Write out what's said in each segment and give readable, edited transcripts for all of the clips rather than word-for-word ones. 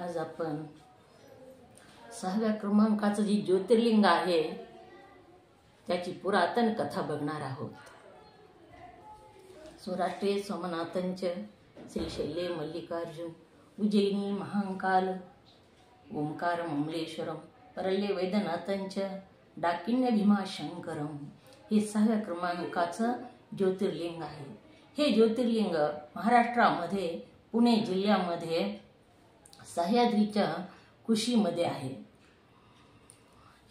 आज आपण 6व्या क्रमांकाचं जी ज्योतिर्लिंग आहे त्याची पुरातन कथा बघणार आहोत। सौराष्ट्रे सोमनाथंच श्रीशैले मल्लिकार्जुन उज्जैनी महाकाल ओंकार ममलेश्वरम परल्ले वैद्यनाथंच डाकिन्य भीमाशंकरम हे 6व्या क्रमांकाचं ज्योतिर्लिंग आहे। हे ज्योतिर्लिंग महाराष्ट्रामध्ये पुणे जिल्ह्यामध्ये सह्याद्रीच्या कुशीमध्ये आहे।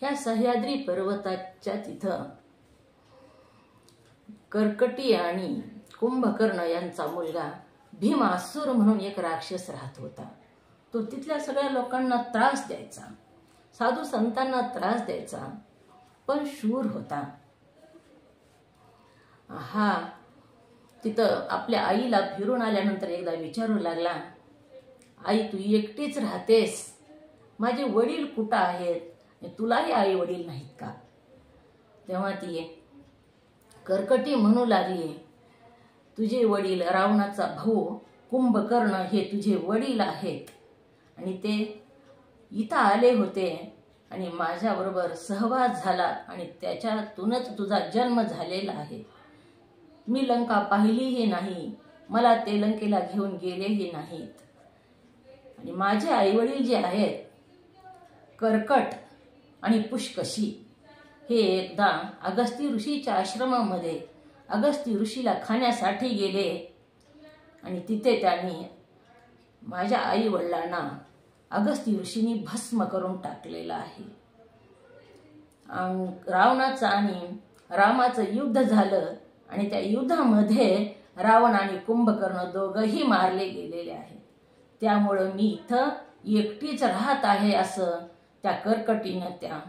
ह्या सह्याद्री पर्वताच्या तिथं कर्कटी आणि कुंभकर्ण यांचा मुलगा भीमासुर म्हणून एक राक्षस राहत होता। तो तिथल्या सगळ्या लोकांना त्रास द्यायचा, साधू संतांना त्रास द्यायचा, पण शूर होता। हा तिथं आपल्या आईला फिरून आल्यानंतर एकदा विचारू लागला, आई तू एकटीच राहतेस, माझे वडील कुठं आहेत, तुलाही आई वडील नाहीत का? तेव्हा ती कर्कटी म्हणू लागली, तुझे वडील रावणाचा भाऊ कुंभकर्ण हे तुझे वडील आहेत आणि ते इथं आले होते आणि माझ्याबरोबर सहवास झाला आणि त्याच्यातूनच तुझा जन्म झालेला आहे। मी लंका पाहिलीही नाही, मला ते लंकेला घेऊन गेलेही नाहीत आणि माझे आईवडील जे आहेत कर्कट आणि पुष्कशी हे एकदा अगस्ती ऋषीच्या आश्रमामध्ये अगस्ती ऋषीला खाण्यासाठी गेले आणि तिथे त्यांनी माझ्या आई वडिलांना अगस्ती ऋषींनी भस्म करून टाकलेलं आहे। रावणाचं आणि रामाचं युद्ध झालं आणि त्या युद्धामध्ये रावण आणि कुंभकर्ण दोघंही मारले गेलेले आहेत। त्यामुळे मी इथं एकटीच राहत आहे असं त्या कर्कटीनं त्या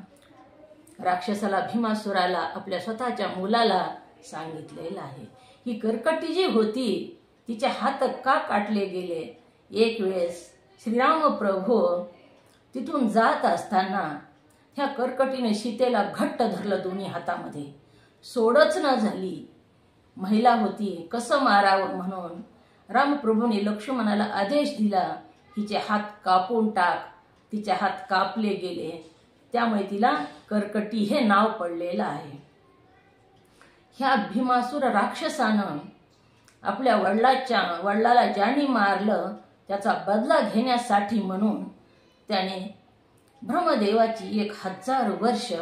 राक्षसाला भीमासुराला आपल्या स्वतःच्या मुलाला सांगितलेलं आहे। ही कर्कटी जी होती तिचे हात का काटले गेले? एक वेळेस श्रीराम प्रभू तिथून जात असताना ह्या कर्कटीने सीतेला घट्ट धरलं दोन्ही हातामध्ये, सोडच न झाली। महिला होती, कसं मारावं म्हणून रामप्रभूने लक्ष्मणाला आदेश दिला, हिचे हात कापून टाक। तिचे हात कापले गेले, त्यामुळे तिला कर्कटी हे नाव पडलेलं आहे। ह्या भीमासुर राक्षसानं आपल्या वडिलाला ज्याने मारलं त्याचा बदला घेण्यासाठी म्हणून त्याने ब्रह्मदेवाची 1000 वर्ष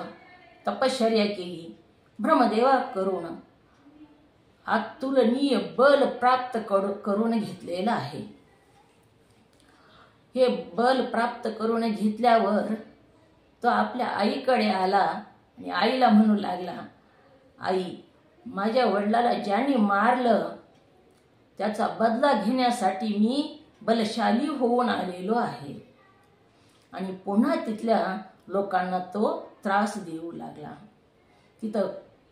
तपश्चर्या केली। ब्रह्मदेवा करून अतुलनीय बल प्राप्त करून घेतलेलं आहे। हे बल प्राप्त करून घेतल्यावर तो आपल्या आईकडे आला आणि आईला म्हणू लागला, आई माझ्या वडिलाला ज्याने मारलं त्याचा बदला घेण्यासाठी मी बलशाली होऊन आलेलो आहे। आणि पुन्हा तिथल्या लोकांना तो त्रास देऊ लागला। तिथं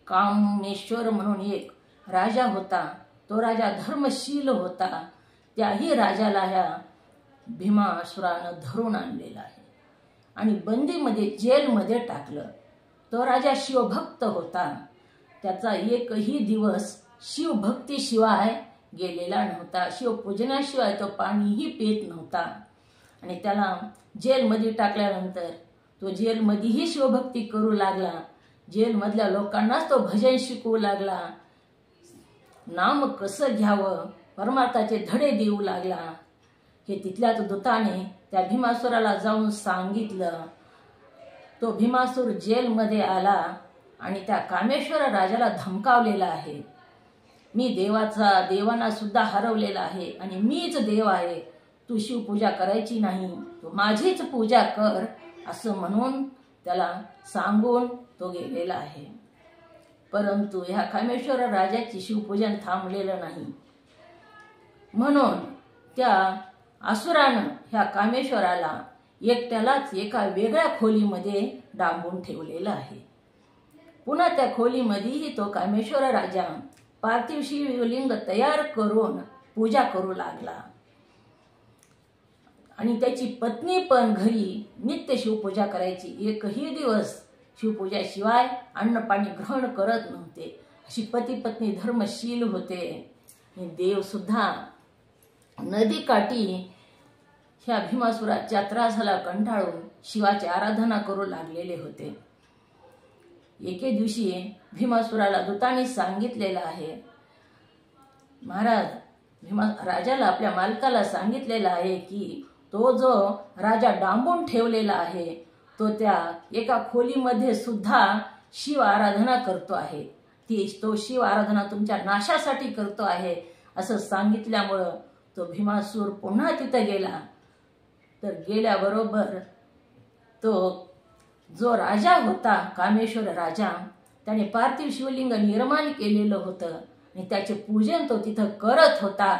कामेश्वर म्हणून एक राजा होता, तो राजा धर्मशील होता। त्याही राजाला ह्या भीमासुरानं धरून आणलेला आहे आणि बंदीमध्ये जेलमध्ये टाकलं। तो राजा शिवभक्त होता, त्याचा एकही दिवस शिवभक्तीशिवाय गेलेला नव्हता। शिवपूजनाशिवाय तो पाणीही पित नव्हता आणि त्याला जेलमध्ये टाकल्यानंतर तो जेलमध्येही शिवभक्ती करू लागला। जेलमधल्या लोकांनाच तो भजन शिकवू लागला, नाम कसं घ्यावं, परमार्थाचे धडे देऊ लागला। हे तिथल्याच दूताने त्या भीमासुराला जाऊन सांगितलं। तो भीमासुर जेलमध्ये आला आणि त्या कामेश्वर राजाला धमकावलेला आहे, मी देवांना सुद्धा हरवलेला आहे आणि मीच देव आहे, तू शिवपूजा करायची नाही, तू माझीच पूजा कर असं म्हणून त्याला सांगून तो गेलेला आहे। परंतु ह्या कामेश्वर राजाची शिवपूजन थांबलेलं नाही, म्हणून त्या असुरानं ह्या कामेश्वराला एकट्यालाच एका वेगळ्या खोलीमध्ये डांबून ठेवलेलं आहे। पुन्हा त्या खोलीमध्येही तो कामेश्वर राजा पार्थिव शिवलिंग तयार करून पूजा करू लागला आणि त्याची पत्नी पण घरी नित्य शिवपूजा करायची। एकही दिवस शिवपूजाशिवाय अन्न पाणी ग्रहण करत नव्हते। अशी पती पत्नी धर्मशील होते। देव सुद्धा नदी काठी ह्या भीमासुराच्या त्रासाला कंटाळून शिवाची आराधना करू लागलेले होते. एके दिवशी भीमासुराला दूताने सांगितलेलं आहे, महाराज राजाला आपल्या मालकाला सांगितलेलं आहे की तो जो राजा डांबून ठेवलेला आहे तो त्या एका खोलीमध्ये सुद्धा शिव आराधना करतो आहे. तो शिव आराधना तुमच्या नाशासाठी करतो आहे असं सांगितल्यामुळं तो भीमासूर पुन्हा तिथे गेला. तर गेल्याबरोबर तो जो राजा होता कामेश्वर राजा त्याने पार्थिव शिवलिंग निर्माण केलेलं होतं आणि त्याचे पूजन तो तिथं करत होता.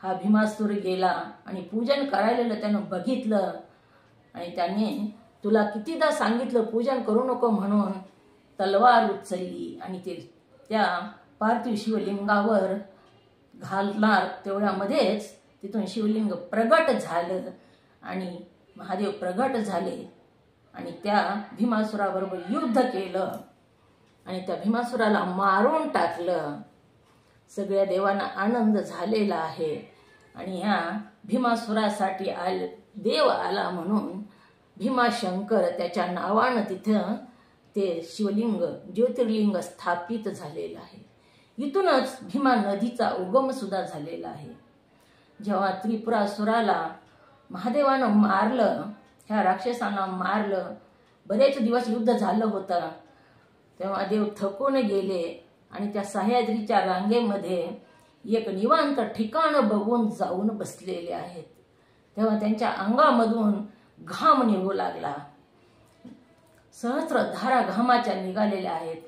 हा भीमासूर गेला आणि पूजन करायलेलं त्यानं बघितलं आणि त्याने तुला कितीदा सांगितलं पूजन करू नको म्हणून तलवार उचलली आणि ते त्या पार्थिव शिवलिंगावर घालणार तेवढ्यामध्येच तिथून शिवलिंग प्रगट झालं आणि महादेव प्रगट झाले आणि त्या भीमासुराबरोबर युद्ध केलं आणि त्या भीमासुराला मारून टाकलं. सगळ्या देवांना आनंद झालेला आहे आणि ह्या भीमासुरासाठी देव आला म्हणून भीमाशंकर त्याच्या नावानं तिथं ते शिवलिंग ज्योतिर्लिंग स्थापित झालेलं आहे. इथूनच भीमा नदीचा उगम सुद्धा झालेला आहे. जेव्हा त्रिपुरासुराला महादेवानं मारलं, ह्या राक्षसांना मारलं, बरेच दिवस युद्ध झालं होतं, तेव्हा देव थकून गेले आणि त्या सह्याद्रीच्या रांगेमध्ये एक निवांत ठिकाण बघून जाऊन बसलेले आहेत. तेव्हा त्यांच्या अंगामधून घाम निघू लागला. सहस्र धारा घामाच्या निघालेल्या आहेत.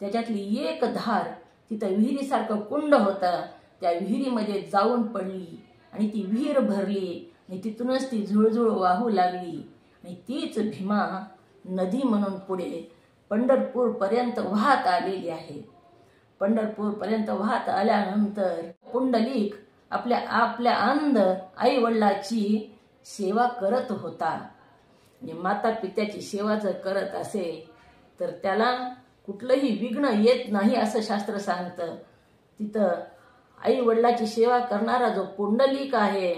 त्याच्यातली एक धार तिथं विहिरीसारखं कुंड होतं, त्या विहिरीमध्ये जाऊन पडली आणि ती विहीर भरली आणि तिथूनच ती झुळझुळ वाहू लागली आणि तीच भीमा नदी म्हणून पुढे पंढरपूर पर्यंत वाहत आलेली आहे. पंढरपूर पर्यंत वाहत आल्यानंतर पुंडलिक आपल्या अंध आई वडिलाची सेवा करत होता. आणि माता पित्याची सेवा जर करत असेल तर त्याला कुठलंही विघ्न येत नाही असं शास्त्र सांगतं. तिथं आई वडिलाची सेवा करणारा जो पुंडलिक आहे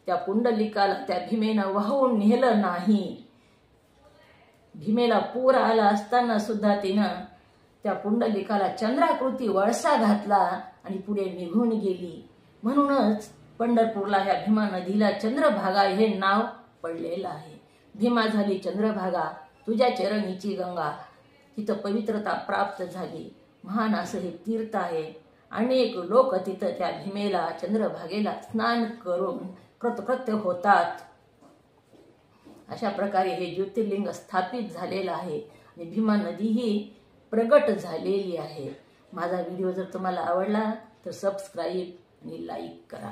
त्या पुंडलिकाला त्या भीमेनं वाहून नेलं नाही. भीमेला पूर आला असताना सुद्धा तिनं त्या पुंडलिकाला चंद्राकृती वळसा घातला आणि पुढे निघून गेली. म्हणूनच पंढरपूरला ह्या भीमा नदीला चंद्रभागा हे नाव पडलेलं आहे. भीमा झाली चंद्रभागा, तुझ्या चरणीची गंगा. तिथं पवित्रता प्राप्त झाली. महान असं हे तीर्थ आहे. अनेक लोक तिथं त्या भीमेला चंद्रभागेला स्नान करून कृतकृत्य होतात. अशा प्रकारे हे ज्योतिर्लिंग स्थापित झालेलं आहे आणि भीमा नदी ही प्रगट झालेली आहे. माझा व्हिडिओ जर तुम्हाला आवडला तर सबस्क्राईब आणि लाईक करा.